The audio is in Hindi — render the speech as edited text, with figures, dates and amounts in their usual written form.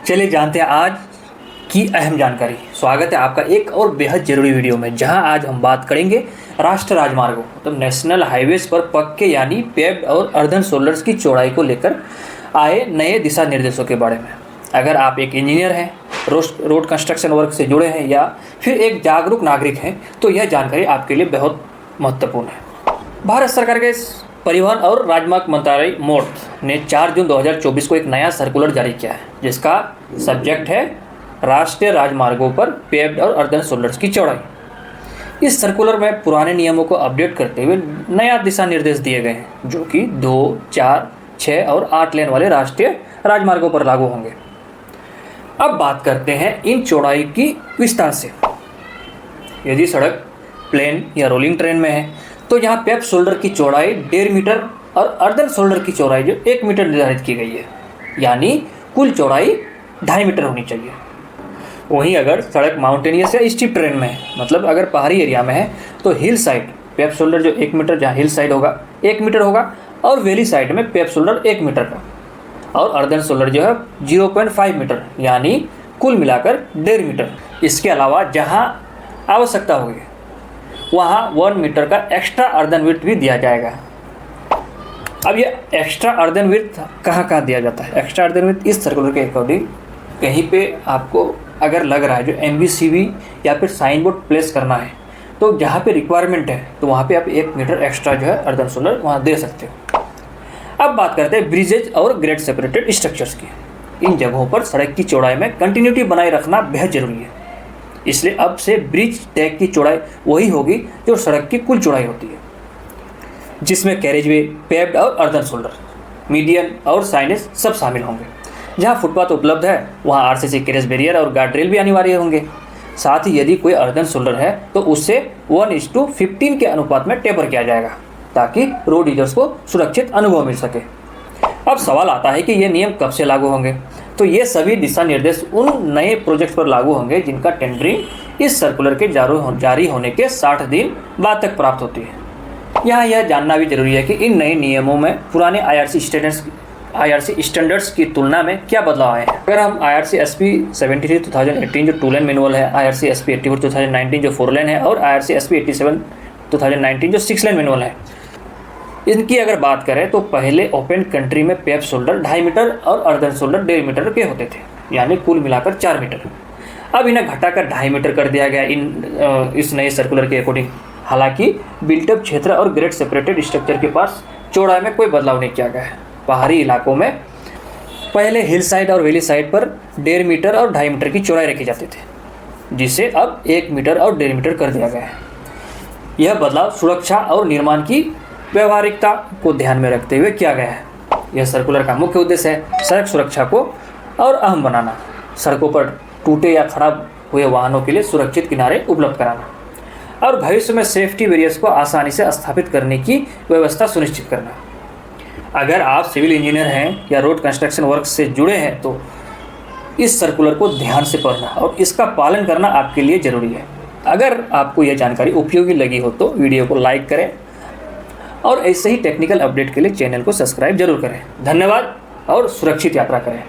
चलिए जानते हैं आज की अहम जानकारी। स्वागत है आपका एक और बेहद ज़रूरी वीडियो में, जहां आज हम बात करेंगे राष्ट्रीय राजमार्गों मतलब नेशनल हाईवेज पर पक्के यानी पेव्ड और अर्धन शोल्डर्स की चौड़ाई को लेकर आए नए दिशा निर्देशों के बारे में। अगर आप एक इंजीनियर हैं, रोड कंस्ट्रक्शन वर्क से जुड़े हैं या फिर एक जागरूक नागरिक हैं, तो यह जानकारी आपके लिए बहुत महत्वपूर्ण है। भारत सरकार के परिवहन और राजमार्ग मंत्रालय मोर्थ ने 4 जून 2024 को एक नया सर्कुलर जारी किया है, जिसका सब्जेक्ट है राष्ट्रीय राजमार्गों पर पेव्ड और अर्धन शोल्डर्स की चौड़ाई। इस सर्कुलर में पुराने नियमों को अपडेट करते हुए नया दिशा निर्देश दिए गए हैं, जो कि 2, 4, 6 और 8 लेन वाले राष्ट्रीय राजमार्गों पर लागू होंगे। अब बात करते हैं इन चौड़ाई की विस्तार से। यदि सड़क प्लेन या रोलिंग ट्रेन में है तो यहाँ पेव्ड शोल्डर की चौड़ाई 1.5 मीटर और अर्धन शोल्डर की चौड़ाई जो 1 मीटर निर्धारित की गई है, यानी कुल चौड़ाई 2.5 मीटर होनी चाहिए। वहीं अगर सड़क माउंटेनियस या स्टीप ट्रेन में है, मतलब अगर पहाड़ी एरिया में है, तो हिल साइड पेव्ड शोल्डर जो 1 मीटर, जहाँ हिल साइड होगा 1 मीटर होगा, और वैली साइड में पेव्ड शोल्डर 1 मीटर का, और अर्धन शोल्डर जो है 0.5 मीटर, यानी कुल मिलाकर 1.5 मीटर। इसके अलावा जहाँ आवश्यकता होगी वहाँ 1 मीटर का एक्स्ट्रा अर्धन विड्थ भी दिया जाएगा। अब ये एक्स्ट्रा अर्धन विड्थ कहाँ दिया जाता है? एक्स्ट्रा अर्धन विड्थ इस सर्कुलर के अकॉर्डिंग कहीं पे आपको अगर लग रहा है जो MVCV या फिर साइन बोर्ड प्लेस करना है, तो जहाँ पे रिक्वायरमेंट है तो वहाँ पे आप 1 मीटर एक्स्ट्रा जो है अर्धन शोल्डर वहाँ दे सकते हो। अब बात करते हैं ब्रिजेज और ग्रेड सेपरेटेड स्ट्रक्चर्स की। इन जगहों पर सड़क की चौड़ाई में कंटिन्यूटी बनाए रखना बेहद जरूरी है, इसलिए अब से ब्रिज टैग की चौड़ाई वही होगी जो सड़क की कुल चौड़ाई होती है, जिसमें कैरेजवे, पेव्ड और अर्धन शोल्डर, मीडियन और साइनेज सब शामिल होंगे। जहां फुटपाथ उपलब्ध है वहां RCC कैरेज बैरियर और गार्ड रेल भी अनिवार्य होंगे। साथ ही यदि कोई अर्धन शोल्डर है तो उससे 1:15 के अनुपात में टेपर किया जाएगा, ताकि रोड यूजर्स को सुरक्षित अनुभव मिल सके। अब सवाल आता है कि ये नियम कब से लागू होंगे? तो ये सभी दिशा निर्देश उन नए प्रोजेक्ट्स पर लागू होंगे जिनका टेंडरिंग इस सर्कुलर के जारी होने के 60 दिन बाद तक प्राप्त होती है। यहाँ यह जानना भी जरूरी है कि इन नए नियमों में पुराने IRC स्टैंडर्ड्स की तुलना में क्या बदलाव आए हैं। अगर हम IRC SP 73 2018 जो 2 लेन मैनुअल है, IRC SP 84 2019 जो 4 लेन है, और IRC SP 87 2019 जो 6 लेन मैनुअल है, इनकी अगर बात करें तो पहले ओपन कंट्री में पेव्ड शोल्डर 2.5 मीटर और अर्धन शोल्डर 1.5 मीटर के होते थे, यानी कुल मिलाकर 4 मीटर। अब इन्हें घटाकर 2.5 मीटर कर दिया गया इस नए सर्कुलर के अकॉर्डिंग। हालांकि बिल्टअप क्षेत्र और ग्रेड सेपरेटेड स्ट्रक्चर के पास चौड़ाई में कोई बदलाव नहीं किया गया है। पहाड़ी इलाकों में पहले हिल साइड और वैली साइड पर 1.5 मीटर और 2.5 मीटर की चौड़ाई रखी जाती थी, जिसे अब 1 मीटर और 1.5 मीटर कर दिया गया है। यह बदलाव सुरक्षा और निर्माण की व्यवहारिकता को ध्यान में रखते हुए किया गया है। यह सर्कुलर का मुख्य उद्देश्य है सड़क सुरक्षा को और अहम बनाना, सड़कों पर टूटे या खराब हुए वाहनों के लिए सुरक्षित किनारे उपलब्ध कराना, और भविष्य में सेफ्टी बैरियर्स को आसानी से स्थापित करने की व्यवस्था सुनिश्चित करना। अगर आप सिविल इंजीनियर हैं या रोड कंस्ट्रक्शन वर्क से जुड़े हैं तो इस सर्कुलर को ध्यान से पढ़ना और इसका पालन करना आपके लिए ज़रूरी है। अगर आपको यह जानकारी उपयोगी लगी हो तो वीडियो को लाइक करें और ऐसे ही टेक्निकल अपडेट के लिए चैनल को सब्सक्राइब जरूर करें। धन्यवाद और सुरक्षित यात्रा करें।